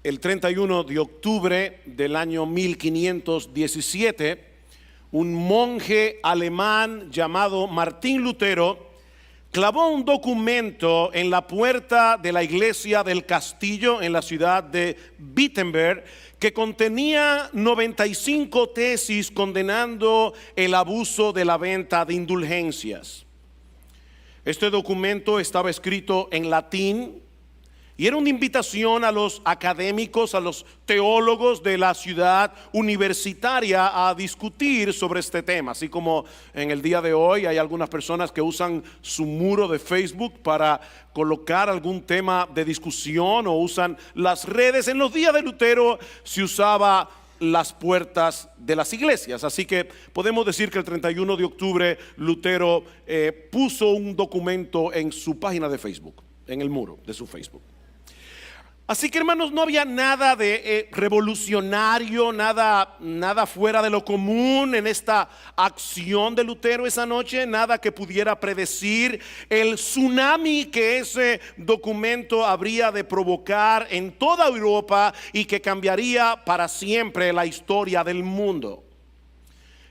el 31 de octubre del año 1517, un monje alemán llamado Martín Lutero clavó un documento en la puerta de la iglesia del castillo en la ciudad de Wittenberg que contenía 95 tesis condenando el abuso de la venta de indulgencias. Este documento estaba escrito en latín y era una invitación a los académicos, a los teólogos de la ciudad universitaria a discutir sobre este tema. Así como en el día de hoy hay algunas personas que usan su muro de Facebook para colocar algún tema de discusión o usan las redes. En los días de Lutero se usaba las puertas de las iglesias. Así que podemos decir que el 31 de octubre Lutero puso un documento en su página de Facebook, en el muro de su Facebook. Así que, hermanos, no había nada de revolucionario, nada fuera de lo común en esta acción de Lutero esa noche, nada que pudiera predecir el tsunami que ese documento habría de provocar en toda Europa y que cambiaría para siempre la historia del mundo.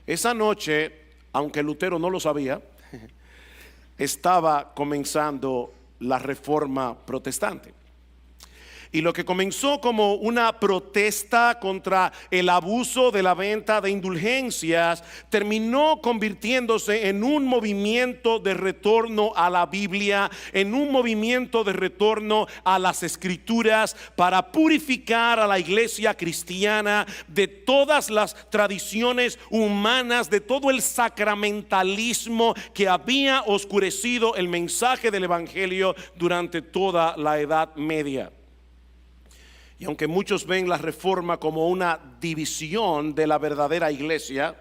Esa noche, aunque Lutero no lo sabía, estaba comenzando la Reforma Protestante. Y lo que comenzó como una protesta contra el abuso de la venta de indulgencias terminó convirtiéndose en un movimiento de retorno a la Biblia, en un movimiento de retorno a las Escrituras para purificar a la iglesia cristiana de todas las tradiciones humanas, de todo el sacramentalismo que había oscurecido el mensaje del Evangelio durante toda la Edad Media. Y aunque muchos ven la reforma como una división de la verdadera iglesia,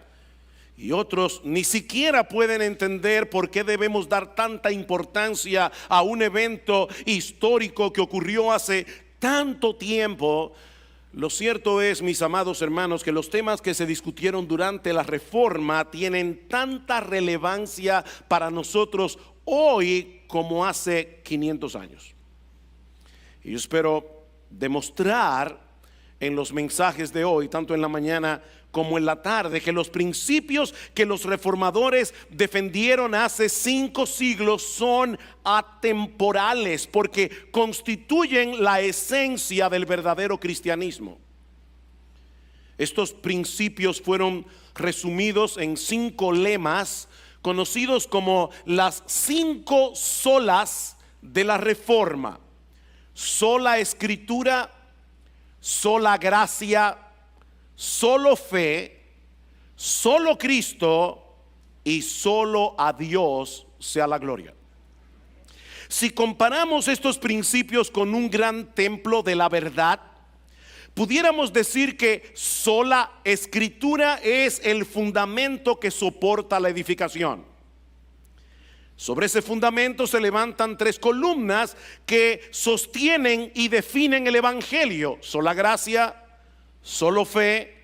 y otros ni siquiera pueden entender por qué debemos dar tanta importancia a un evento histórico que ocurrió hace tanto tiempo, lo cierto es, mis amados hermanos, que los temas que se discutieron durante la reforma tienen tanta relevancia para nosotros hoy como hace 500 años. Y yo espero demostrar en los mensajes de hoy, tanto en la mañana como en la tarde, que los principios que los reformadores defendieron hace 5 siglos son atemporales, porque constituyen la esencia del verdadero cristianismo. Estos principios fueron resumidos en 5 lemas conocidos como las 5 solas de la reforma: sola escritura, sola gracia, solo fe, solo Cristo y solo a Dios sea la gloria. Si comparamos estos principios con un gran templo de la verdad, pudiéramos decir que sola escritura es el fundamento que soporta la edificación. Sobre ese fundamento se levantan 3 columnas que sostienen y definen el Evangelio: sola gracia, solo fe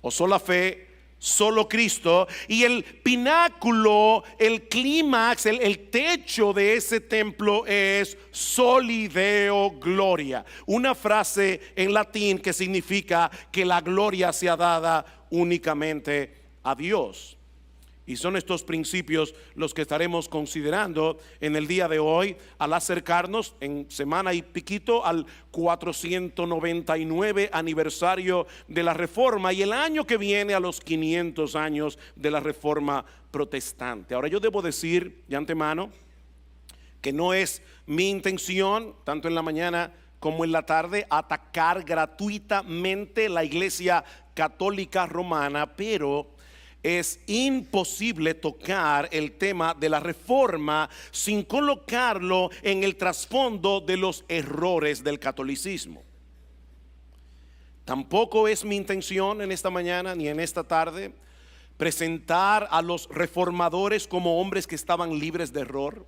o sola fe, solo Cristo. Y el pináculo, el clímax, el techo de ese templo es soli Deo gloria, una frase en latín que significa que la gloria sea dada únicamente a Dios. Y son estos principios los que estaremos considerando en el día de hoy al acercarnos en semana y piquito al 499 aniversario de la Reforma y el año que viene a los 500 años de la Reforma Protestante. Ahora, yo debo decir de antemano que no es mi intención, tanto en la mañana como en la tarde, atacar gratuitamente la Iglesia Católica Romana, pero es imposible tocar el tema de la reforma sin colocarlo en el trasfondo de los errores del catolicismo. Tampoco es mi intención en esta mañana ni en esta tarde presentar a los reformadores como hombres que estaban libres de error.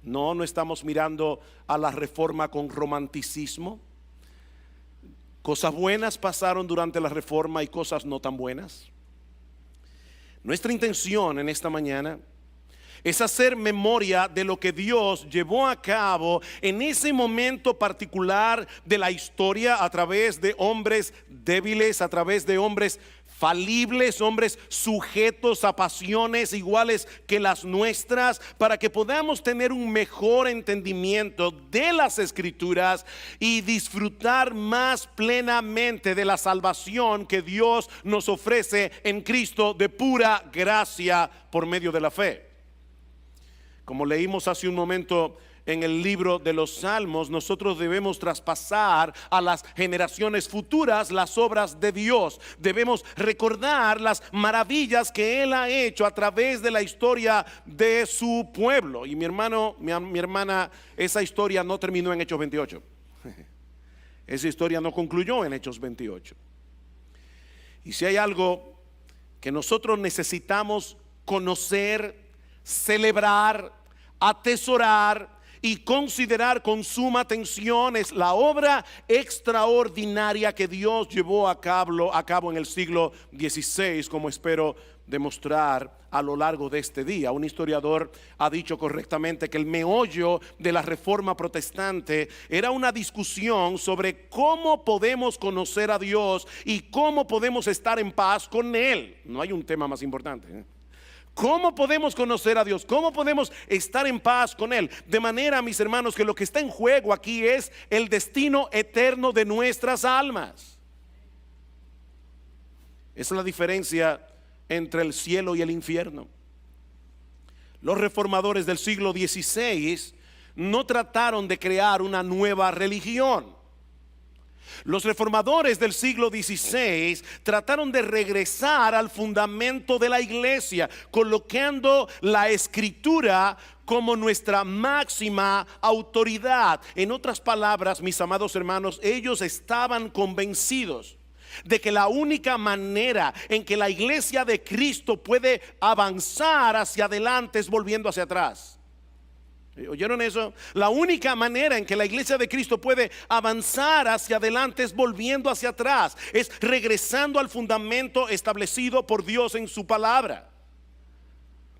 No estamos mirando a la reforma con romanticismo. Cosas buenas pasaron durante la reforma y cosas no tan buenas. Nuestra intención en esta mañana Es hacer memoria de lo que Dios llevó a cabo en ese momento particular de la historia a través de hombres débiles, a través de hombres falibles, hombres sujetos a pasiones iguales que las nuestras, para que podamos tener un mejor entendimiento de las Escrituras y disfrutar más plenamente de la salvación que Dios nos ofrece en Cristo de pura gracia por medio de la fe. Como leímos hace un momento en el libro de los Salmos, nosotros debemos traspasar a las generaciones futuras las obras de Dios. Debemos recordar las maravillas que Él ha hecho a través de la historia de su pueblo. Y mi hermano, mi hermana, esa historia no terminó en Hechos 28. Esa historia no concluyó en Hechos 28. Y si hay algo que nosotros necesitamos conocer, celebrar, atesorar y considerar con suma atención, es la obra extraordinaria que Dios llevó a cabo en el siglo XVI, como espero demostrar a lo largo de este día. Un historiador ha dicho correctamente que el meollo de la Reforma Protestante era una discusión sobre cómo podemos conocer a Dios y cómo podemos estar en paz con Él. No hay un tema más importante, ¿eh? ¿Cómo podemos conocer a Dios? ¿Cómo podemos estar en paz con Él? De manera, mis hermanos, que lo que está en juego aquí es el destino eterno de nuestras almas. Esa es la diferencia entre el cielo y el infierno. Los reformadores del siglo XVI no trataron de crear una nueva religión. Los reformadores del siglo XVI trataron de regresar al fundamento de la iglesia, colocando la Escritura como nuestra máxima autoridad. En otras palabras, mis amados hermanos, ellos estaban convencidos de que la única manera en que la iglesia de Cristo puede avanzar hacia adelante es volviendo hacia atrás. ¿Oyeron eso? La única manera en que la iglesia de Cristo puede avanzar hacia adelante es volviendo hacia atrás, es regresando al fundamento establecido por Dios en su palabra.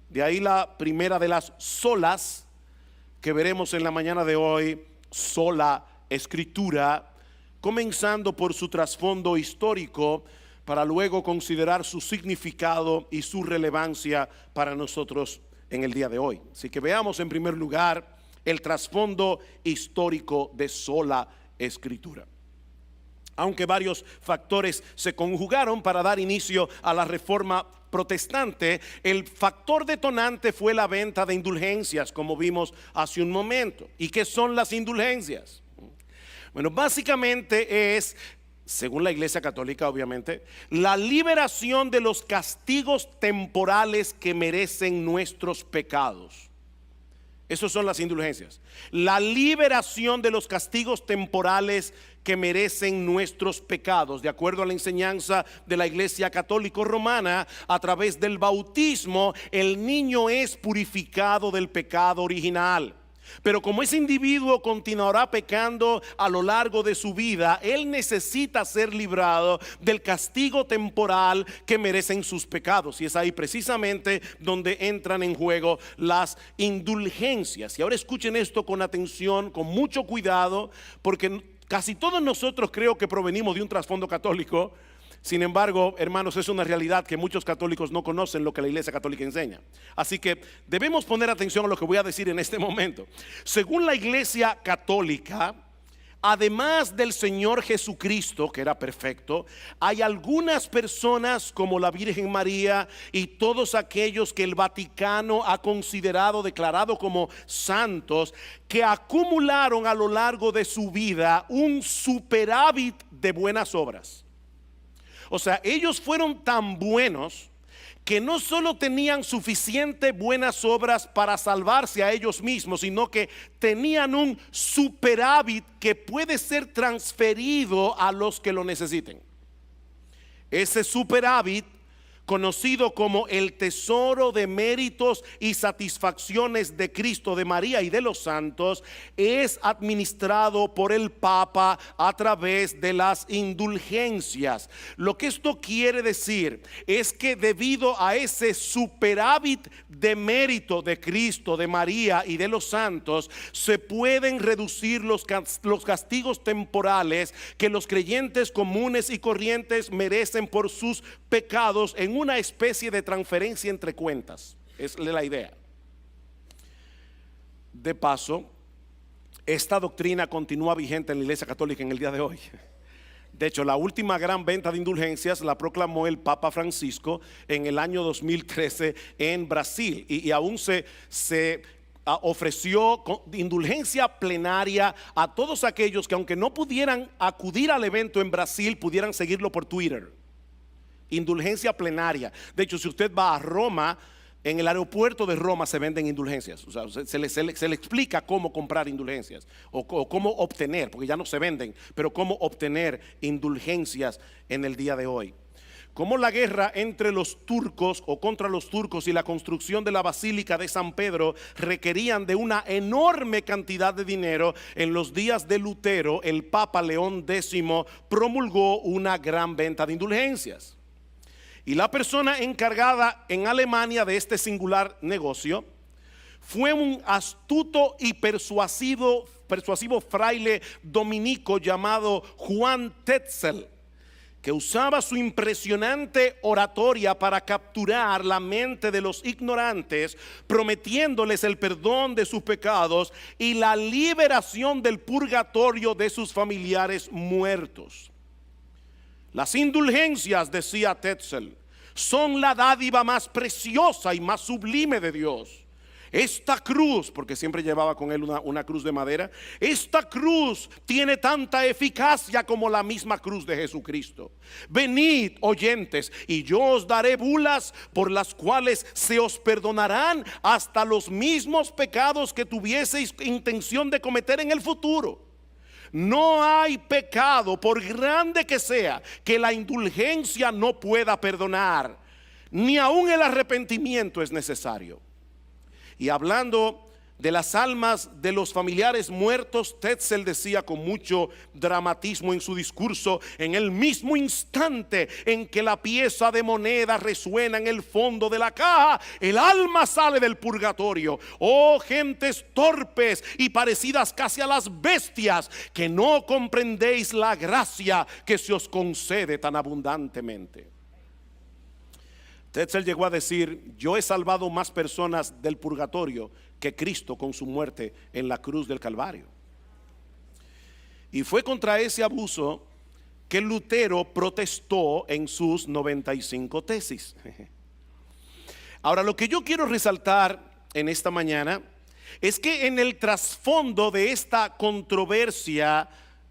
De ahí la primera de las solas que veremos en la mañana de hoy, sola Escritura, comenzando por su trasfondo histórico, para luego considerar su significado y su relevancia para nosotros en el día de hoy. Así que veamos en primer lugar el trasfondo histórico de sola Escritura. Aunque varios factores se conjugaron para dar inicio a la Reforma Protestante, el factor detonante fue la venta de indulgencias, como vimos hace un momento. ¿Y qué son las indulgencias? Bueno, básicamente es, según la Iglesia Católica obviamente, la liberación de los castigos temporales que merecen nuestros pecados. Esas son las indulgencias. La liberación de los castigos temporales que merecen nuestros pecados. De acuerdo a la enseñanza de la Iglesia Católica Romana, a través del bautismo, el niño es purificado del pecado original. Pero como ese individuo continuará pecando a lo largo de su vida, él necesita ser librado del castigo temporal que merecen sus pecados. Y es ahí precisamente donde entran en juego las indulgencias. Y ahora escuchen esto con atención, con mucho cuidado, porque casi todos nosotros creo que provenimos de un trasfondo católico. Sin embargo, hermanos, es una realidad que muchos católicos no conocen lo que la Iglesia Católica enseña. Así que debemos poner atención a lo que voy a decir en este momento. Según la Iglesia Católica, además del Señor Jesucristo, que era perfecto, hay algunas personas como la Virgen María y todos aquellos que el Vaticano ha declarado como santos, que acumularon a lo largo de su vida un superávit de buenas obras. O sea, ellos fueron tan buenos que no solo tenían suficiente buenas obras para salvarse a ellos mismos, sino que tenían un superávit que puede ser transferido a los que lo necesiten. Ese superávit conocido como el tesoro de méritos y satisfacciones de Cristo, de María y de los santos, es administrado por el Papa a través de las indulgencias. Lo que esto quiere decir es que debido a ese superávit de mérito de Cristo, de María y de los santos, se pueden reducir los castigos temporales que los creyentes comunes y corrientes merecen por sus pecados en una especie de transferencia entre cuentas. Es la idea. De paso, esta doctrina continúa vigente en la Iglesia Católica en el día de hoy. De hecho, la última gran venta de indulgencias la proclamó el Papa Francisco en el año 2013 en Brasil, y aún se ofreció indulgencia plenaria a todos aquellos que, aunque no pudieran acudir al evento en Brasil, pudieran seguirlo por Twitter. Indulgencia plenaria. De hecho, si usted va a Roma, en el aeropuerto de Roma se venden indulgencias. O sea, se le explica cómo comprar indulgencias o cómo obtener, porque ya no se venden, pero cómo obtener indulgencias en el día de hoy. Como la guerra entre los turcos o contra los turcos y la construcción de la Basílica de San Pedro requerían de una enorme cantidad de dinero, en los días de Lutero el Papa León X promulgó una gran venta de indulgencias. Y la persona encargada en Alemania de este singular negocio fue un astuto y persuasivo fraile dominico llamado Juan Tetzel, que usaba su impresionante oratoria para capturar la mente de los ignorantes, prometiéndoles el perdón de sus pecados y la liberación del purgatorio de sus familiares muertos. Las indulgencias, decía Tetzel, son la dádiva más preciosa y más sublime de Dios. Esta cruz, porque siempre llevaba con él una cruz de madera, esta cruz tiene tanta eficacia como la misma cruz de Jesucristo. Venid, oyentes, y yo os daré bulas por las cuales se os perdonarán hasta los mismos pecados que tuvieseis intención de cometer en el futuro. No hay pecado, por grande que sea, que la indulgencia no pueda perdonar. Ni aun el arrepentimiento es necesario. Y hablando de las almas de los familiares muertos, Tetzel decía con mucho dramatismo en su discurso: en el mismo instante en que la pieza de moneda resuena en el fondo de la caja, el alma sale del purgatorio. Oh gentes torpes y parecidas casi a las bestias, que no comprendéis la gracia que se os concede tan abundantemente. Tetzel llegó a decir: yo he salvado más personas del purgatorio que Cristo con su muerte en la cruz del Calvario. Y fue contra ese abuso que Lutero protestó en sus 95 tesis. Ahora, lo que yo quiero resaltar en esta mañana es que en el trasfondo de esta controversia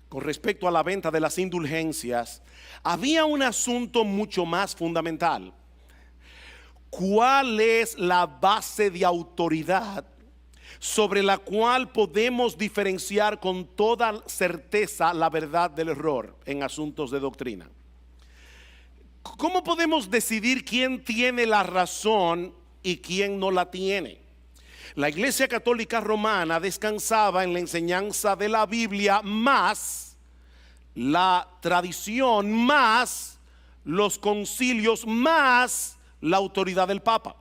con respecto a la venta de las indulgencias había un asunto mucho más fundamental. ¿Cuál es la base de autoridad sobre la cual podemos diferenciar con toda certeza la verdad del error en asuntos de doctrina? ¿Cómo podemos decidir quién tiene la razón y quién no la tiene? La Iglesia Católica Romana descansaba en la enseñanza de la Biblia más la tradición, más los concilios, más la autoridad del Papa.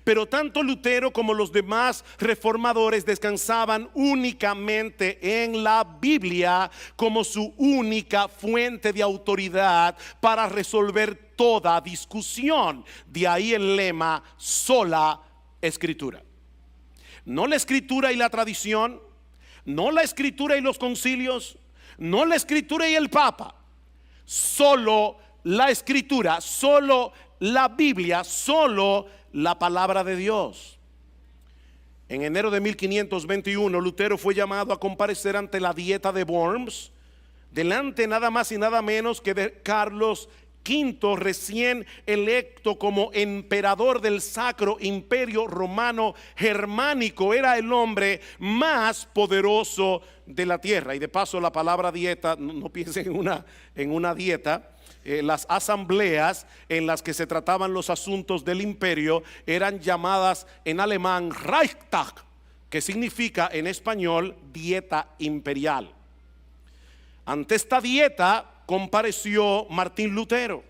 Pero tanto Lutero como los demás reformadores descansaban únicamente en la Biblia como su única fuente de autoridad para resolver toda discusión. De ahí el lema: sola escritura. No la escritura y la tradición, no la escritura y los concilios, no la escritura y el Papa. Solo la escritura, solo la Biblia, solo la palabra de Dios. En enero de 1521 Lutero fue llamado a comparecer ante la Dieta de Worms, delante nada más y nada menos que de Carlos V, recién electo como emperador del Sacro Imperio Romano Germánico, era el hombre más poderoso de la tierra. Y de paso, la palabra dieta, no piensen en una dieta. Las asambleas en las que se trataban los asuntos del imperio eran llamadas en alemán Reichstag, que significa en español dieta imperial. Ante esta dieta compareció Martín Lutero,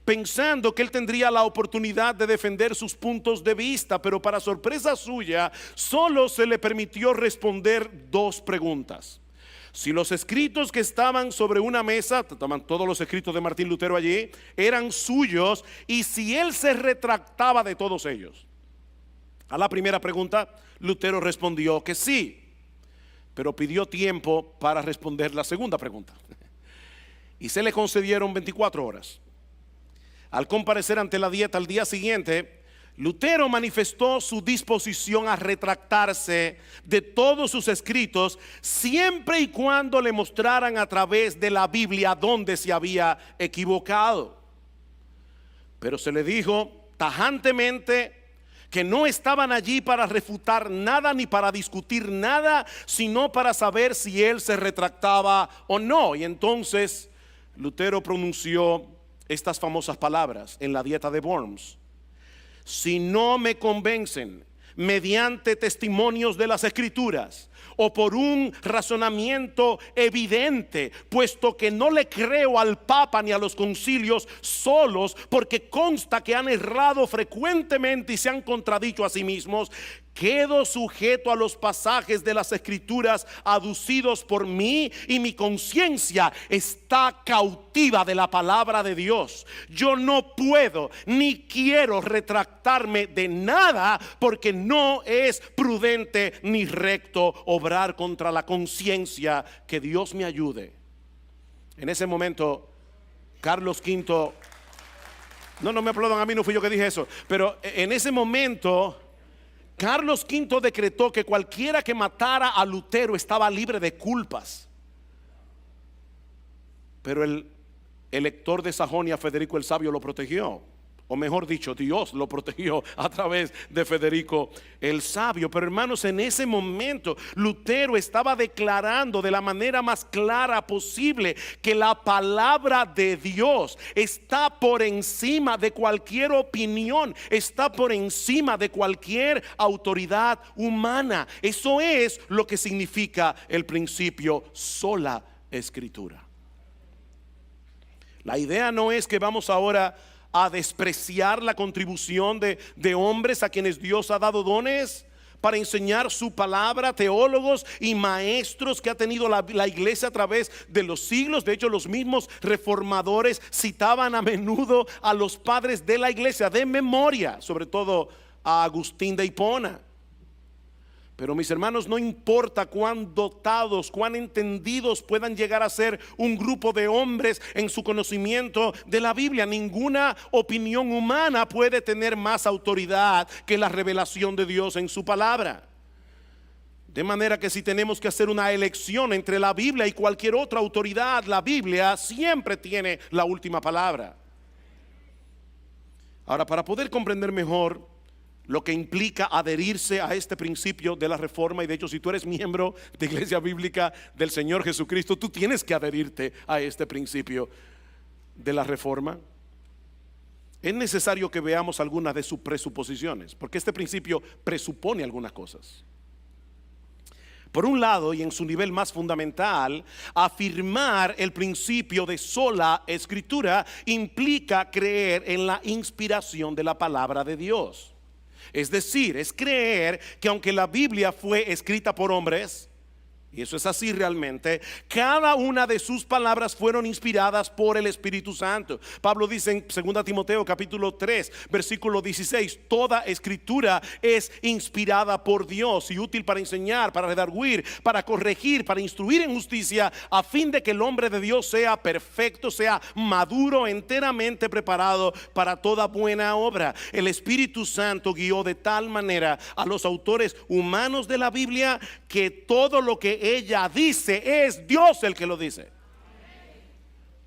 pensando que él tendría la oportunidad de defender sus puntos de vista, pero para sorpresa suya, solo se le permitió responder dos preguntas. Si los escritos que estaban sobre una mesa, estaban todos los escritos de Martín Lutero allí, eran suyos, y si él se retractaba de todos ellos. A la primera pregunta, Lutero respondió que sí, pero pidió tiempo para responder la segunda pregunta. Y se le concedieron 24 horas. Al comparecer ante la dieta al día siguiente, Lutero manifestó su disposición a retractarse de todos sus escritos, siempre y cuando le mostraran a través de la Biblia dónde se había equivocado. Pero se le dijo tajantemente que no estaban allí para refutar nada ni para discutir nada, sino para saber si él se retractaba o no. Y entonces Lutero pronunció estas famosas palabras en la dieta de Worms: si no me convencen mediante testimonios de las Escrituras o por un razonamiento evidente, puesto que no le creo al Papa ni a los concilios solos, porque consta que han errado frecuentemente y se han contradicho a sí mismos, quedo sujeto a los pasajes de las Escrituras aducidos por mí, y mi conciencia está cautiva de la palabra de Dios. Yo no puedo ni quiero retractarme de nada, porque no es prudente ni recto obrar contra la conciencia. Que Dios me ayude. En ese momento, Carlos V, no me aplaudan a mí, no fui yo que dije eso, pero en ese momento Carlos V decretó que cualquiera que matara a Lutero estaba libre de culpas. Pero el elector de Sajonia, Federico el Sabio, lo protegió. O mejor dicho, Dios lo protegió a través de Federico el Sabio. Pero hermanos, en ese momento Lutero estaba declarando de la manera más clara posible que la palabra de Dios está por encima de cualquier opinión, está por encima de cualquier autoridad humana. Eso es lo que significa el principio sola escritura. La idea no es que vamos ahora a despreciar la contribución de hombres a quienes Dios ha dado dones para enseñar su palabra, teólogos y maestros que ha tenido la iglesia a través de los siglos. De hecho, los mismos reformadores citaban a menudo a los padres de la iglesia de memoria, sobre todo a Agustín de Hipona. Pero mis hermanos, no importa cuán dotados, cuán entendidos puedan llegar a ser un grupo de hombres en su conocimiento de la Biblia, ninguna opinión humana puede tener más autoridad que la revelación de Dios en su palabra. De manera que si tenemos que hacer una elección entre la Biblia y cualquier otra autoridad, la Biblia siempre tiene la última palabra. Ahora, para poder comprender mejor lo que implica adherirse a este principio de la reforma, y de hecho si tú eres miembro de Iglesia Bíblica del Señor Jesucristo, tú tienes que adherirte a este principio de la reforma, es necesario que veamos algunas de sus presuposiciones, porque este principio presupone algunas cosas. Por un lado, y en su nivel más fundamental, afirmar el principio de sola escritura implica creer en la inspiración de la palabra de Dios. Es decir, es creer que aunque la Biblia fue escrita por hombres, y eso es así realmente, cada una de sus palabras fueron inspiradas por el Espíritu Santo. Pablo dice en 2 Timoteo capítulo 3 versículo 16: toda escritura es inspirada por Dios y útil para enseñar, para redarguir, para corregir, para instruir en justicia, a fin de que el hombre de Dios sea perfecto, sea maduro, enteramente preparado para toda buena obra. El Espíritu Santo guió de tal manera a los autores humanos de la Biblia que todo lo que ella dice es Dios el que lo dice.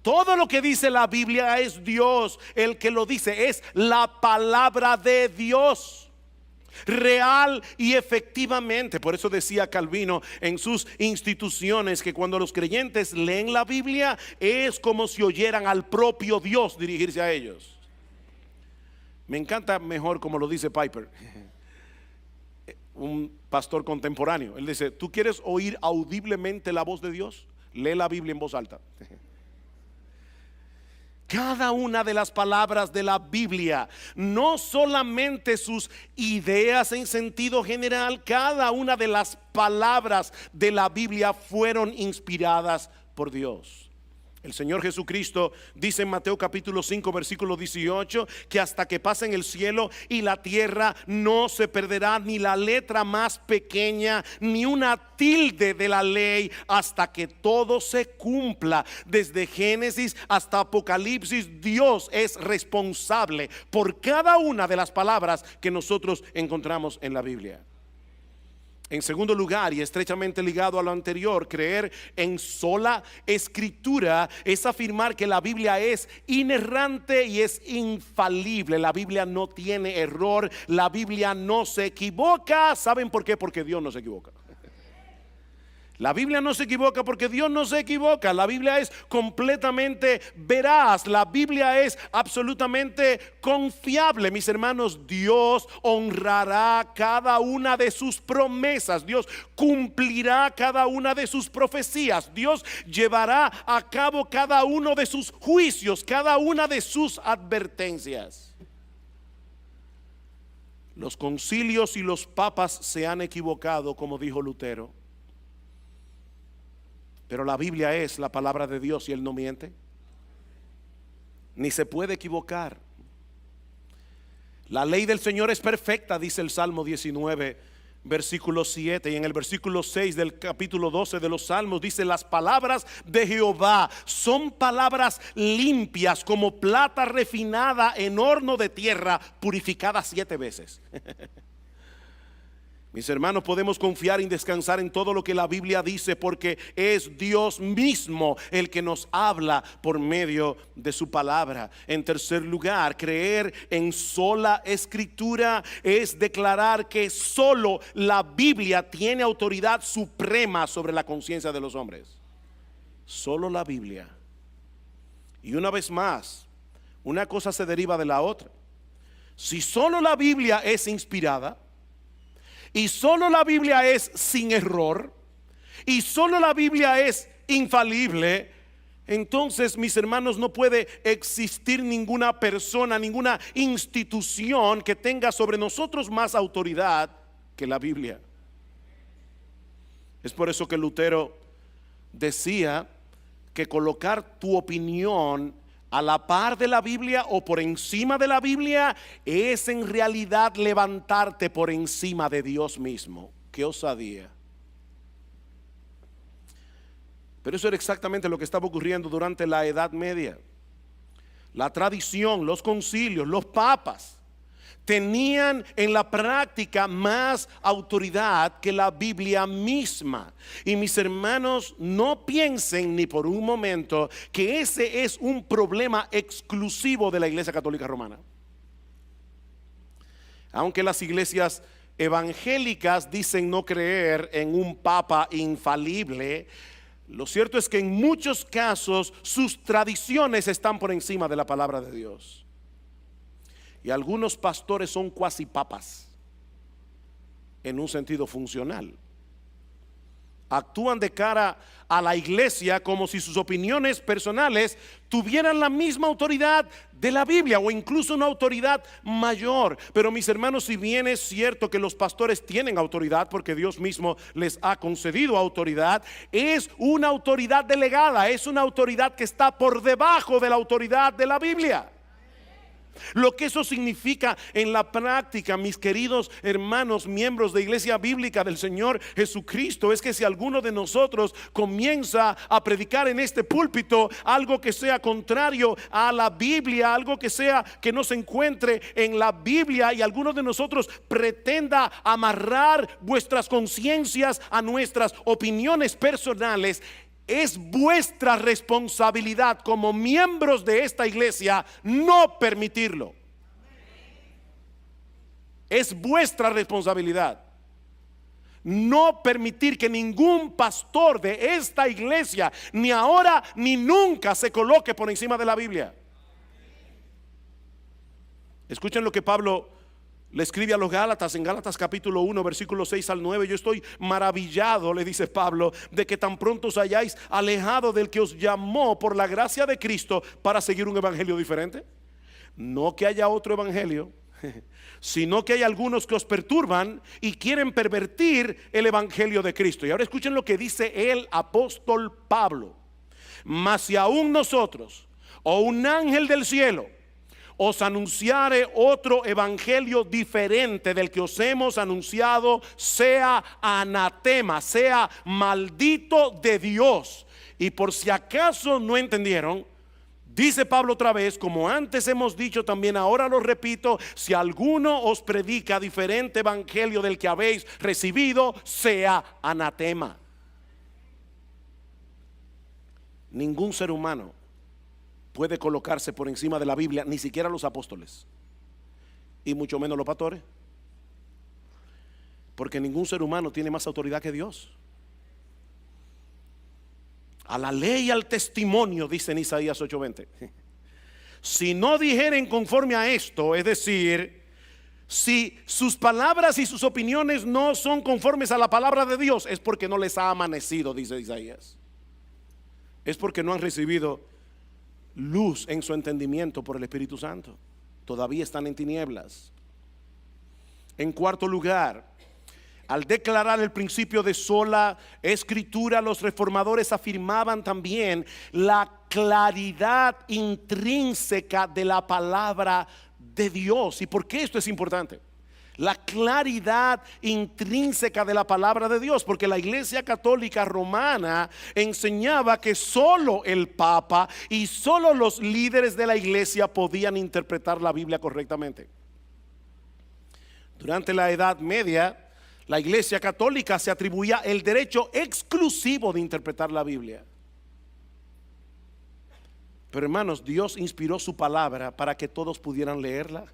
Todo lo que dice la Biblia es Dios el que lo dice, es la palabra de Dios, real y efectivamente. Por eso decía Calvino en sus instituciones que cuando los creyentes leen la Biblia es como si oyeran al propio Dios dirigirse a ellos. Me encanta mejor como lo dice Piper, un pastor contemporáneo. Él dice: ¿tú quieres oír audiblemente la voz de Dios? Lee la Biblia en voz alta. Cada una de las palabras de la Biblia, no solamente sus ideas en sentido general, cada una de las palabras de la Biblia fueron inspiradas por Dios. El Señor Jesucristo dice en Mateo capítulo 5 versículo 18 que hasta que pasen el cielo y la tierra no se perderá ni la letra más pequeña ni una tilde de la ley hasta que todo se cumpla. Desde Génesis hasta Apocalipsis, Dios es responsable por cada una de las palabras que nosotros encontramos en la Biblia. En segundo lugar, y estrechamente ligado a lo anterior, creer en sola escritura es afirmar que la Biblia es inerrante y es infalible. La Biblia no tiene error, la Biblia no se equivoca. ¿Saben por qué? Porque Dios no se equivoca. La Biblia no se equivoca porque Dios no se equivoca. La Biblia es completamente veraz. La Biblia es absolutamente confiable. Mis hermanos, Dios honrará cada una de sus promesas. Dios cumplirá cada una de sus profecías. Dios llevará a cabo cada uno de sus juicios, cada una de sus advertencias. Los concilios y los papas se han equivocado, como dijo Lutero. Pero la Biblia es la palabra de Dios y Él no miente, ni se puede equivocar. La ley del Señor es perfecta, dice el Salmo 19, versículo 7. Y en el versículo 6 del capítulo 12 de los Salmos dice: las palabras de Jehová son palabras limpias como plata refinada en horno de tierra, purificada 7 veces. Mis hermanos, podemos confiar y descansar en todo lo que la Biblia dice porque es Dios mismo el que nos habla por medio de su palabra. En tercer lugar, creer en sola escritura es declarar que solo la Biblia tiene autoridad suprema sobre la conciencia de los hombres. Solo la Biblia. Y una vez más, una cosa se deriva de la otra. Si solo la Biblia es inspirada, y solo la Biblia es sin error, y solo la Biblia es infalible, entonces, mis hermanos, no puede existir ninguna persona, ninguna institución que tenga sobre nosotros más autoridad que la Biblia. Es por eso que Lutero decía que colocar tu opinión a la par de la Biblia o por encima de la Biblia es en realidad levantarte por encima de Dios mismo. ¡Qué osadía! Pero eso era exactamente lo que estaba ocurriendo durante la Edad Media. La tradición, los concilios, los papas tenían en la práctica más autoridad que la Biblia misma. Y mis hermanos, no piensen ni por un momento que ese es un problema exclusivo de la Iglesia Católica Romana. Aunque las iglesias evangélicas dicen no creer en un papa infalible, lo cierto es que en muchos casos sus tradiciones están por encima de la palabra de Dios. Y algunos pastores son cuasi papas en un sentido funcional. Actúan de cara a la iglesia como si sus opiniones personales tuvieran la misma autoridad de la Biblia o incluso una autoridad mayor. Pero mis hermanos, si bien es cierto que los pastores tienen autoridad porque Dios mismo les ha concedido autoridad, es una autoridad delegada, es una autoridad que está por debajo de la autoridad de la Biblia. Lo que eso significa en la práctica, mis queridos hermanos, miembros de Iglesia Bíblica del Señor Jesucristo, es que si alguno de nosotros comienza a predicar en este púlpito algo que sea contrario a la Biblia, algo que sea que no se encuentre en la Biblia, y alguno de nosotros pretenda amarrar vuestras conciencias a nuestras opiniones personales, Es vuestra responsabilidad como miembros de esta iglesia no permitirlo. Es vuestra responsabilidad no permitir que ningún pastor de esta iglesia, ni ahora ni nunca, se coloque por encima de la Biblia. Escuchen lo que Pablo le escribe a los Gálatas en Gálatas capítulo 1 versículos 6 al 9. Yo estoy maravillado, le dice Pablo, de que tan pronto os hayáis alejado del que os llamó por la gracia de Cristo para seguir un evangelio diferente. No que haya otro evangelio, sino que hay algunos que os perturban y quieren pervertir el evangelio de Cristo. Y ahora escuchen lo que dice el apóstol Pablo: mas si aún nosotros o un ángel del cielo os anunciare otro evangelio diferente del que os hemos anunciado, sea anatema, sea maldito de Dios. Y por si acaso no entendieron, dice Pablo otra vez, como antes hemos dicho también, ahora lo repito: si alguno os predica diferente evangelio del que habéis recibido, sea anatema. Ningún ser humano puede colocarse por encima de la Biblia, ni siquiera los apóstoles, y mucho menos los pastores, porque ningún ser humano tiene más autoridad que Dios. A la ley y al testimonio, dice en Isaías 8:20, si no dijeren conforme a esto, es decir, si sus palabras y sus opiniones no son conformes a la palabra de Dios, es porque no les ha amanecido, dice Isaías. Es porque no han recibido luz en su entendimiento por el Espíritu Santo. Todavía están en tinieblas. En cuarto lugar, al declarar el principio de sola escritura, los reformadores afirmaban también la claridad intrínseca de la palabra de Dios. ¿Y por qué esto es importante? La claridad intrínseca de la palabra de Dios, porque la Iglesia Católica Romana enseñaba que solo el Papa y solo los líderes de la Iglesia podían interpretar la Biblia correctamente. Durante la Edad Media, la Iglesia Católica se atribuía el derecho exclusivo de interpretar la Biblia. Pero hermanos, Dios inspiró su palabra para que todos pudieran leerla.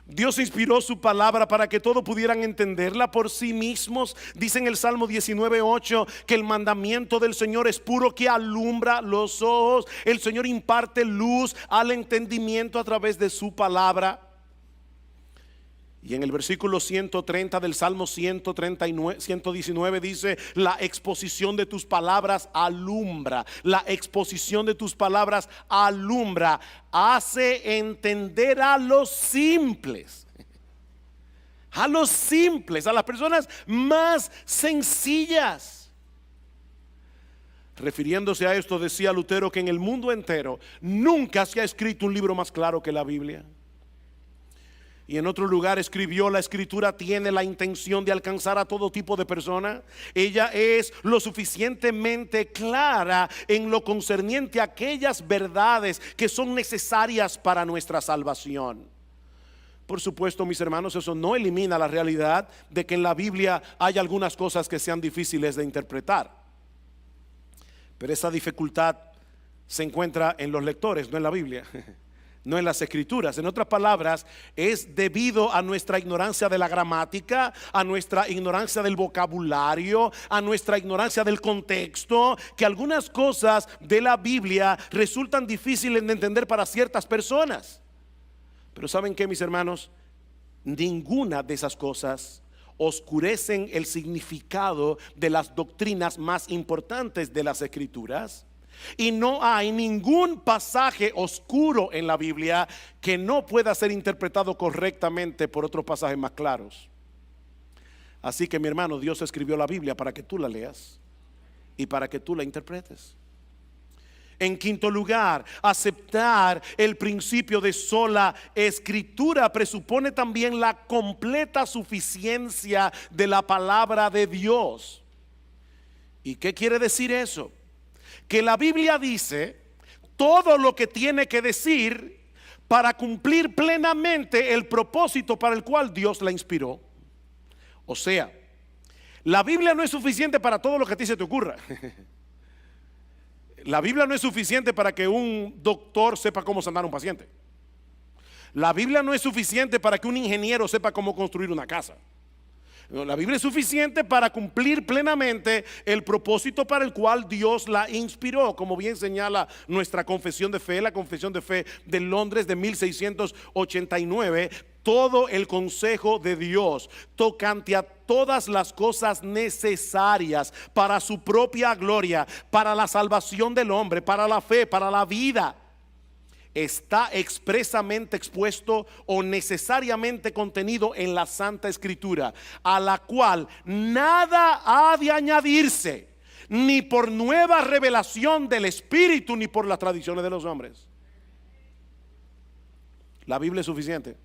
Dios inspiró su palabra para que todos pudieran entenderla por sí mismos. Dice en el Salmo 19:8 que el mandamiento del Señor es puro, que alumbra los ojos. El Señor imparte luz al entendimiento a través de su palabra. Y en el versículo 130 del Salmo 119 dice: la exposición de tus palabras alumbra. La exposición de tus palabras alumbra, hace entender a los simples. A los simples, a las personas más sencillas. Refiriéndose a esto, decía Lutero que en el mundo entero nunca se ha escrito un libro más claro que la Biblia. Y en otro lugar escribió: la escritura tiene la intención de alcanzar a todo tipo de persona. Ella es lo suficientemente clara en lo concerniente a aquellas verdades que son necesarias para nuestra salvación. Por supuesto, mis hermanos, eso no elimina la realidad de que en la Biblia hay algunas cosas que sean difíciles de interpretar. Pero esa dificultad se encuentra en los lectores, no en la Biblia. No en las escrituras. En otras palabras, es debido a nuestra ignorancia de la gramática, a nuestra ignorancia del vocabulario, a nuestra ignorancia del contexto, que algunas cosas de la Biblia resultan difíciles de entender para ciertas personas. Pero ¿saben qué, mis hermanos? Ninguna de esas cosas oscurecen el significado de las doctrinas más importantes de las escrituras. Y no hay ningún pasaje oscuro en la Biblia que no pueda ser interpretado correctamente por otros pasajes más claros. Así que, mi hermano, Dios escribió la Biblia para que tú la leas y para que tú la interpretes. En quinto lugar, aceptar el principio de sola escritura presupone también la completa suficiencia de la palabra de Dios. ¿Y qué quiere decir eso? Que la Biblia dice todo lo que tiene que decir para cumplir plenamente el propósito para el cual Dios la inspiró. O sea, la Biblia no es suficiente para todo lo que a ti se te ocurra. La Biblia no es suficiente para que un doctor sepa cómo sanar a un paciente. La Biblia no es suficiente para que un ingeniero sepa cómo construir una casa. No, la Biblia es suficiente para cumplir plenamente el propósito para el cual Dios la inspiró, como bien señala nuestra confesión de fe, la confesión de fe de Londres de 1689. Todo el consejo de Dios tocante a todas las cosas necesarias para su propia gloria, para la salvación del hombre, para la fe, para la vida, está expresamente expuesto o necesariamente contenido en la Santa Escritura, a la cual nada ha de añadirse, ni por nueva revelación del Espíritu, ni por las tradiciones de los hombres. La Biblia es suficiente.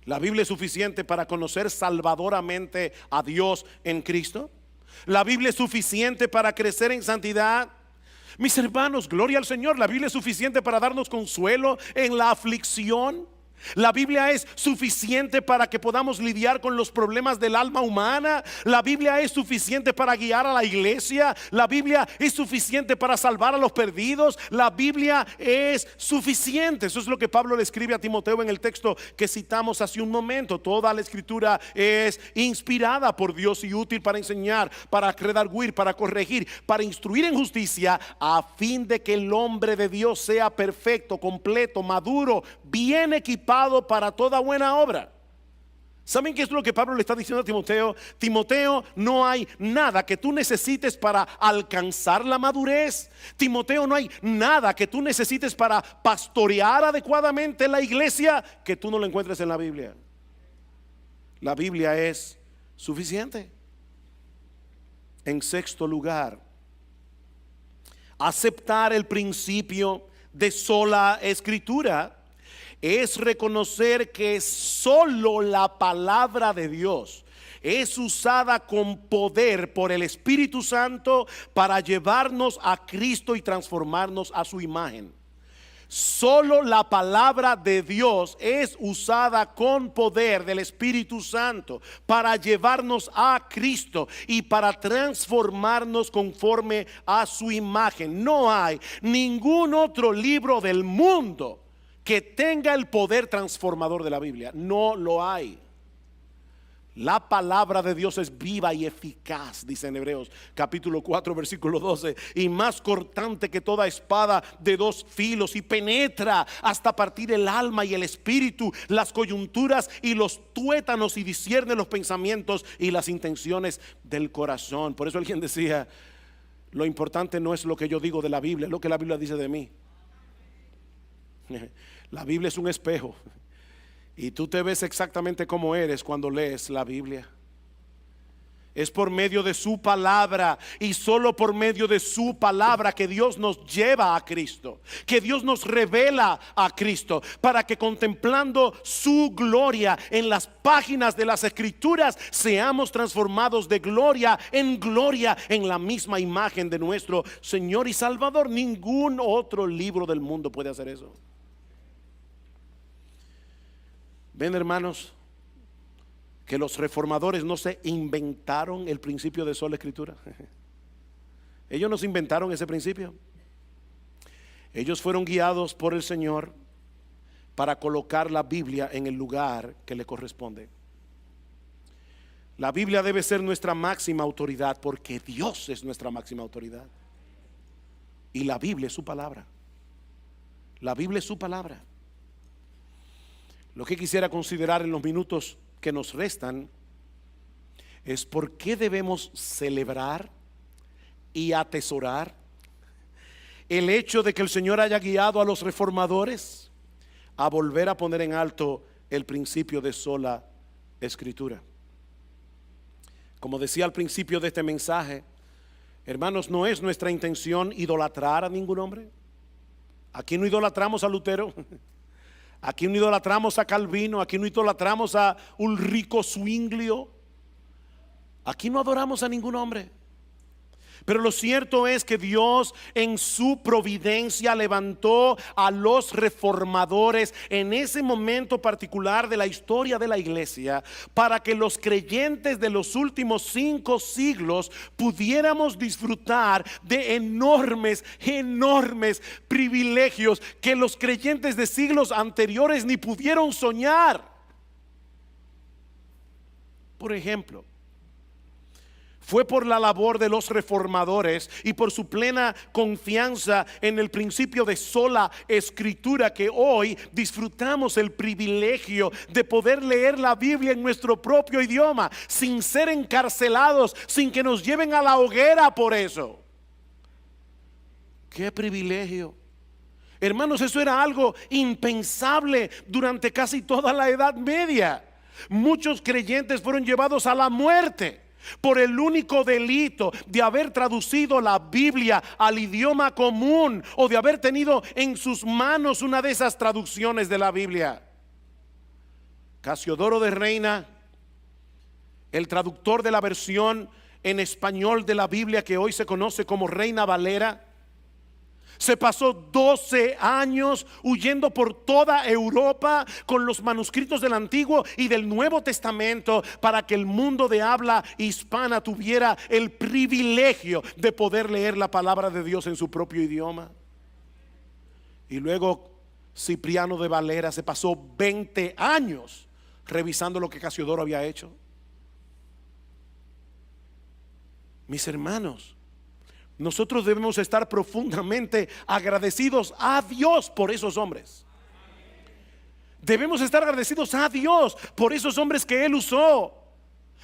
La Biblia es suficiente para conocer salvadoramente a Dios en Cristo. La Biblia es suficiente para crecer en santidad. Mis hermanos, gloria al Señor. La Biblia es suficiente para darnos consuelo en la aflicción. La Biblia es suficiente para que podamos lidiar con los problemas del alma humana. La Biblia es suficiente para guiar a la iglesia. La Biblia es suficiente para salvar a los perdidos. La Biblia es suficiente. Eso es lo que Pablo le escribe a Timoteo en el texto que citamos hace un momento. Toda la escritura es inspirada por Dios y útil para enseñar, para redarguir, para corregir, para instruir en justicia, a fin de que el hombre de Dios sea perfecto, completo, maduro, bien equipado para toda buena obra. ¿Saben qué es lo que Pablo le está diciendo a Timoteo? Timoteo, no hay nada que tú necesites para alcanzar la madurez. Timoteo, no hay nada que tú necesites para pastorear adecuadamente la iglesia que tú no lo encuentres en la Biblia. La Biblia es suficiente. En sexto lugar, aceptar el principio de sola escritura es reconocer que solo la palabra de Dios es usada con poder por el Espíritu Santo para llevarnos a Cristo y transformarnos a su imagen. Solo la palabra de Dios es usada con poder del Espíritu Santo para llevarnos a Cristo y para transformarnos conforme a su imagen. No hay ningún otro libro del mundo que tenga el poder transformador de la Biblia. No lo hay. La palabra de Dios es viva y eficaz, dice en Hebreos capítulo 4 versículo 12, y más cortante que toda espada de dos filos, y penetra hasta partir el alma y el espíritu, las coyunturas y los tuétanos, y discierne los pensamientos y las intenciones del corazón. Por eso alguien decía: lo importante no es lo que yo digo de la Biblia, es lo que la Biblia dice de mí. La Biblia es un espejo y tú te ves exactamente como eres cuando lees la Biblia. Es por medio de su palabra y solo por medio de su palabra que Dios nos lleva a Cristo, que Dios nos revela a Cristo, para que contemplando su gloria en las páginas de las Escrituras seamos transformados de gloria en la misma imagen de nuestro Señor y Salvador. Ningún otro libro del mundo puede hacer eso. Ven, hermanos, que los reformadores no se inventaron el principio de sola escritura. Ellos no se inventaron ese principio. Ellos fueron guiados por el Señor para colocar la Biblia en el lugar que le corresponde. La Biblia debe ser nuestra máxima autoridad, porque Dios es nuestra máxima autoridad. Y la Biblia es su palabra. La Biblia es su palabra. Lo que quisiera considerar en los minutos que nos restan es por qué debemos celebrar y atesorar el hecho de que el Señor haya guiado a los reformadores a volver a poner en alto el principio de sola escritura. Como decía al principio de este mensaje, hermanos, no es nuestra intención idolatrar a ningún hombre. Aquí no idolatramos a Lutero. Aquí no idolatramos a Calvino, aquí no idolatramos a Ulrico Zwinglio. Aquí no adoramos a ningún hombre. Pero lo cierto es que Dios en su providencia levantó a los reformadores en ese momento particular de la historia de la iglesia, para que los creyentes de los últimos 5 siglos pudiéramos disfrutar de enormes privilegios que los creyentes de siglos anteriores ni pudieron soñar. Por ejemplo, fue por la labor de los reformadores y por su plena confianza en el principio de sola escritura que hoy disfrutamos el privilegio de poder leer la Biblia en nuestro propio idioma, sin ser encarcelados, sin que nos lleven a la hoguera por eso. ¡Qué privilegio! Hermanos, eso era algo impensable durante casi toda la Edad Media. Muchos creyentes fueron llevados a la muerte por el único delito de haber traducido la Biblia al idioma común o de haber tenido en sus manos una de esas traducciones de la Biblia. Casiodoro de Reina, el traductor de la versión en español de la Biblia que hoy se conoce como Reina Valera, se pasó 12 años huyendo por toda Europa con los manuscritos del Antiguo y del Nuevo Testamento para que el mundo de habla hispana tuviera el privilegio de poder leer la palabra de Dios en su propio idioma. Y luego Cipriano de Valera se pasó 20 años revisando lo que Casiodoro había hecho. Mis hermanos, nosotros debemos estar profundamente agradecidos a Dios por esos hombres. Debemos estar agradecidos a Dios por esos hombres que Él usó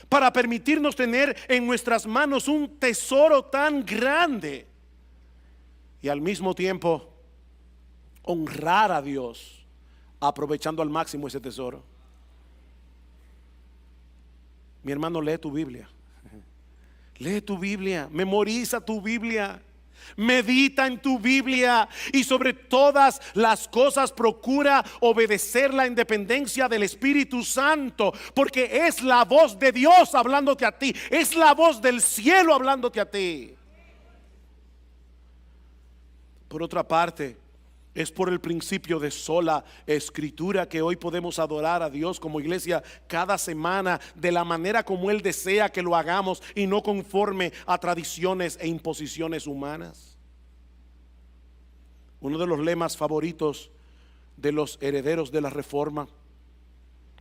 para permitirnos tener en nuestras manos un tesoro tan grande y al mismo tiempo honrar a Dios aprovechando al máximo ese tesoro. Mi hermano, lee tu Biblia. Lee tu Biblia, memoriza tu Biblia, medita en tu Biblia y sobre todas las cosas procura obedecer la independencia del Espíritu Santo, porque es la voz de Dios hablándote a ti, es la voz del cielo hablándote a ti. Por otra parte, es por el principio de sola escritura que hoy podemos adorar a Dios como iglesia cada semana de la manera como Él desea que lo hagamos y no conforme a tradiciones e imposiciones humanas. Uno de los lemas favoritos de los herederos de la Reforma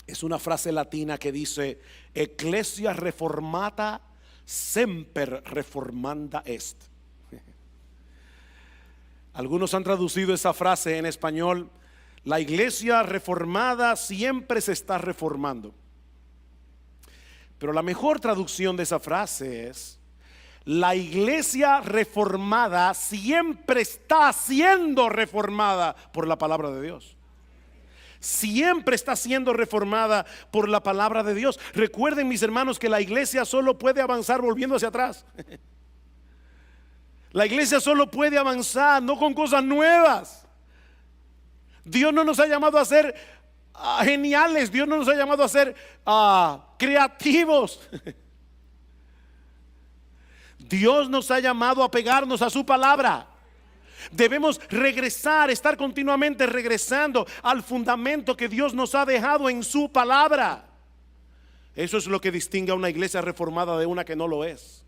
es una frase latina que dice: Ecclesia reformata semper reformanda est. Algunos han traducido esa frase en español: la iglesia reformada siempre se está reformando. Pero la mejor traducción de esa frase es: la iglesia reformada siempre está siendo reformada por la palabra de Dios. Siempre está siendo reformada por la palabra de Dios. Recuerden, mis hermanos, que la iglesia solo puede avanzar volviendo hacia atrás. La iglesia solo puede avanzar, no con cosas nuevas. Dios no nos ha llamado a ser geniales. Dios no nos ha llamado a ser creativos. Dios nos ha llamado a pegarnos a su palabra. Debemos regresar, estar continuamente regresando al fundamento que Dios nos ha dejado en su palabra. Eso es lo que distingue a una iglesia reformada de una que no lo es.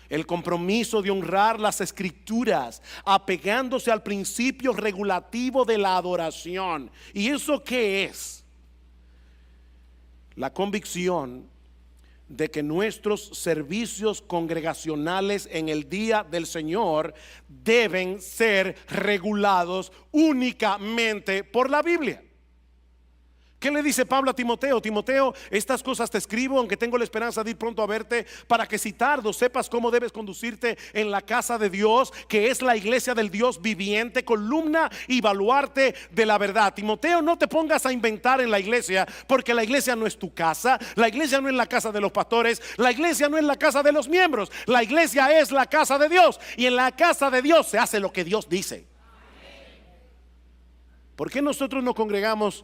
El compromiso de honrar las escrituras, apegándose al principio regulativo de la adoración. ¿Y eso qué es? La convicción de que nuestros servicios congregacionales en el día del Señor deben ser regulados únicamente por la Biblia. ¿Qué le dice Pablo a Timoteo? Timoteo, estas cosas te escribo, aunque tengo la esperanza de ir pronto a verte, para que si tardo sepas cómo debes conducirte en la casa de Dios, que es la iglesia del Dios viviente, columna y baluarte de la verdad. Timoteo, no te pongas a inventar en la iglesia, porque la iglesia no es tu casa, la iglesia no es la casa de los pastores, la iglesia no es la casa de los miembros, la iglesia es la casa de Dios, y en la casa de Dios se hace lo que Dios dice. ¿Por qué nosotros nos congregamos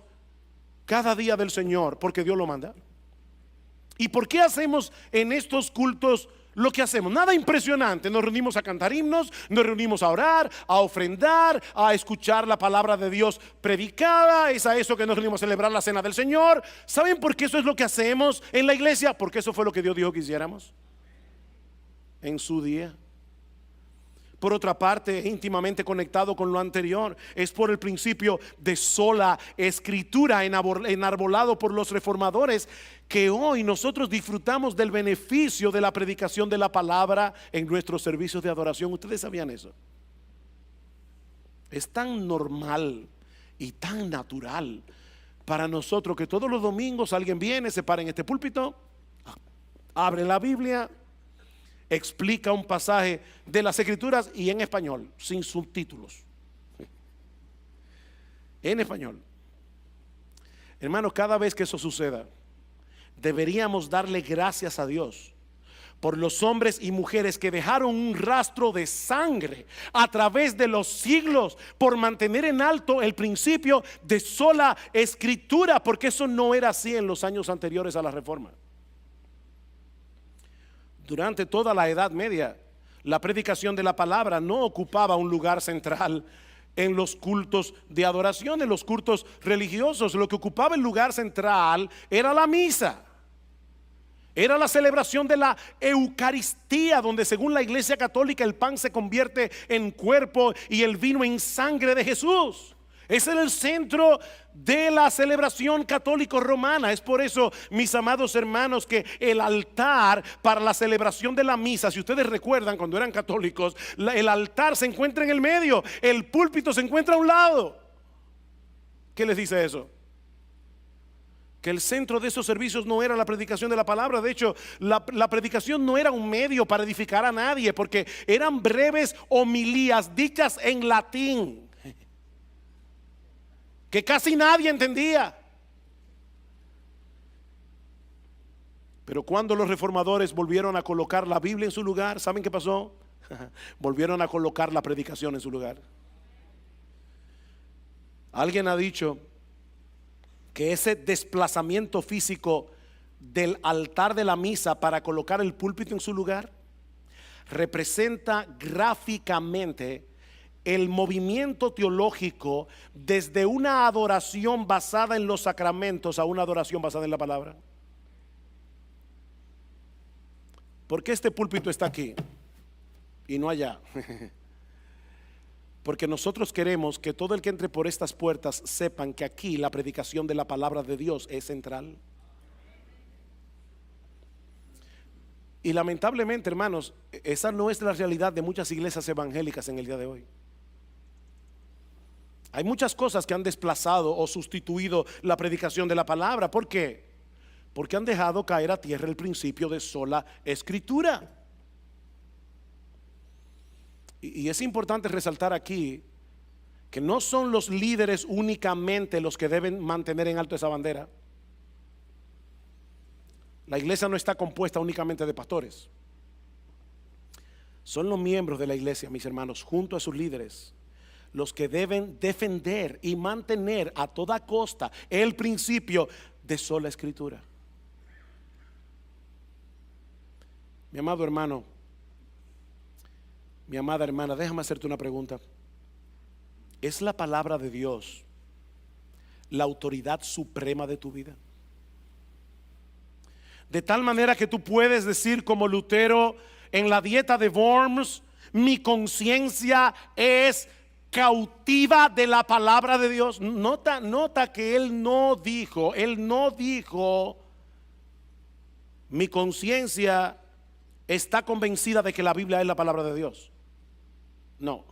cada día del Señor? Porque Dios lo manda. ¿Y por qué hacemos en estos cultos lo que hacemos, nada impresionante. Nos reunimos a cantar himnos, nos reunimos a orar, a ofrendar, a escuchar la palabra de Dios predicada. Es a eso que nos reunimos a celebrar la cena del Señor. ¿Saben por qué eso es lo que hacemos en la iglesia? Porque eso fue lo que Dios dijo que hiciéramos en su día. Por otra parte, íntimamente conectado con lo anterior, es por el principio de sola escritura enarbolado por los reformadores, que hoy nosotros disfrutamos del beneficio de la predicación de la palabra en nuestros servicios de adoración. ¿Ustedes sabían eso? Es tan normal y tan natural para nosotros que todos los domingos alguien viene, se para en este púlpito, abre la Biblia, explica un pasaje de las Escrituras y en español, sin subtítulos. En español. Hermanos, cada vez que eso suceda, deberíamos darle gracias a Dios por los hombres y mujeres que dejaron un rastro de sangre a través de los siglos por mantener en alto el principio de sola escritura, porque eso no era así en los años anteriores a la Reforma. Durante toda la Edad Media, la predicación de la palabra no ocupaba un lugar central en los cultos de adoración, en los cultos religiosos. Lo que ocupaba el lugar central era la misa. Era la celebración de la Eucaristía, donde según la Iglesia Católica el pan se convierte en cuerpo y el vino en sangre de Jesús. Ese era el centro de la celebración católico romana. Es por eso, mis amados hermanos, que el altar para la celebración de la misa, si ustedes recuerdan cuando eran católicos, el altar se encuentra en el medio, el púlpito se encuentra a un lado. ¿Qué les dice eso? Que el centro de esos servicios no era la predicación de la palabra. De hecho, la predicación no era un medio para edificar a nadie, porque eran breves homilías dichas en latín que casi nadie entendía. Pero cuando los reformadores volvieron a colocar la Biblia en su lugar, ¿saben qué pasó? Volvieron a colocar la predicación en su lugar. Alguien ha dicho que ese desplazamiento físico del altar de la misa para colocar el púlpito en su lugar representa gráficamente el movimiento teológico desde una adoración basada en los sacramentos a una adoración basada en la palabra. ¿Por qué este púlpito está aquí y no allá? Porque nosotros queremos que todo el que entre por estas puertas sepan que aquí la predicación de la palabra de Dios es central. Y lamentablemente, hermanos, esa no es la realidad de muchas iglesias evangélicas en el día de hoy. Hay muchas cosas que han desplazado o sustituido la predicación de la palabra. ¿Por qué? Porque han dejado caer a tierra el principio de sola escritura. Y es importante resaltar aquí que no son los líderes únicamente los que deben mantener en alto esa bandera. La iglesia no está compuesta únicamente de pastores. Son los miembros de la iglesia, mis hermanos, junto a sus líderes, los que deben defender y mantener a toda costa el principio de sola escritura. Mi amado hermano, mi amada hermana, déjame hacerte una pregunta. ¿Es la palabra de Dios la autoridad suprema de tu vida? De tal manera que tú puedes decir como Lutero en la dieta de Worms: mi conciencia es cautiva de la palabra de Dios. Nota que él no dijo, mi conciencia está convencida de que la Biblia es la palabra de Dios. No,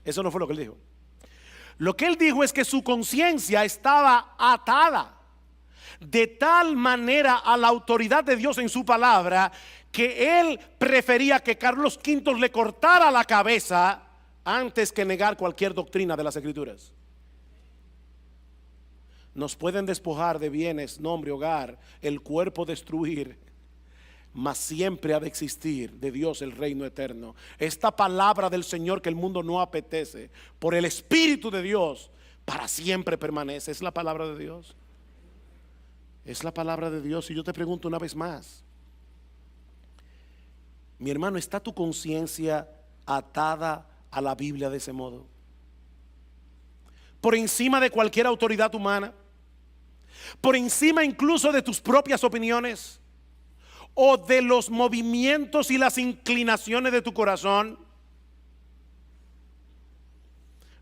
eso no fue lo que él dijo. Lo que él dijo es que su conciencia estaba atada de tal manera a la autoridad de Dios en su palabra, que él prefería que Carlos V le cortara la cabeza antes que negar cualquier doctrina de las Escrituras. Nos pueden despojar de bienes, nombre, hogar, el cuerpo destruir, mas siempre ha de existir de Dios el reino eterno. Esta palabra del Señor que el mundo no apetece, por el Espíritu de Dios, para siempre permanece. Es la palabra de Dios. Es la palabra de Dios. Y yo te pregunto una vez más: Mi hermano, ¿está tu conciencia atada a la Biblia de ese modo? Por encima de cualquier autoridad humana, por encima incluso de tus propias opiniones o de los movimientos y las inclinaciones de tu corazón.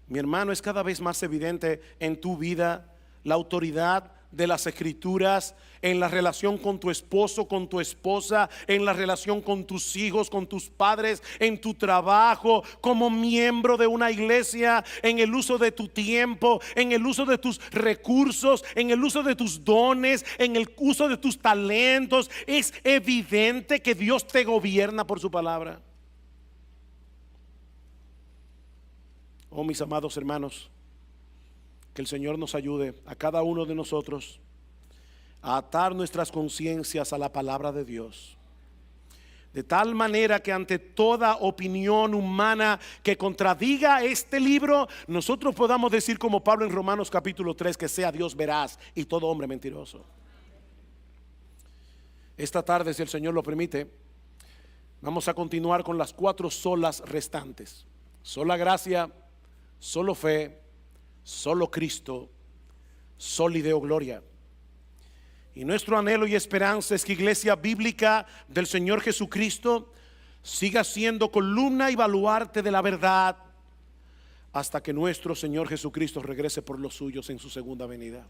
Mi hermano, es cada vez más evidente en tu vida la autoridad de las Escrituras en la relación con tu esposo, con tu esposa, en la relación con tus hijos, con tus padres, en tu trabajo, como miembro de una iglesia, en el uso de tu tiempo, en el uso de tus recursos, en el uso de tus dones, en el uso de tus talentos. Es evidente que Dios te gobierna por su palabra. Oh, mis amados hermanos, que el Señor nos ayude a cada uno de nosotros a atar nuestras conciencias a la palabra de Dios, de tal manera que ante toda opinión humana que contradiga este libro, nosotros podamos decir como Pablo en Romanos capítulo 3, que sea Dios veraz y todo hombre mentiroso. Esta tarde, si el Señor lo permite, vamos a continuar con las 4 solas restantes: sola gracia, solo fe, solo Cristo, soli Deo gloria. Y nuestro anhelo y esperanza es que Iglesia Bíblica del Señor Jesucristo siga siendo columna y baluarte de la verdad hasta que nuestro Señor Jesucristo regrese por los suyos en su segunda venida.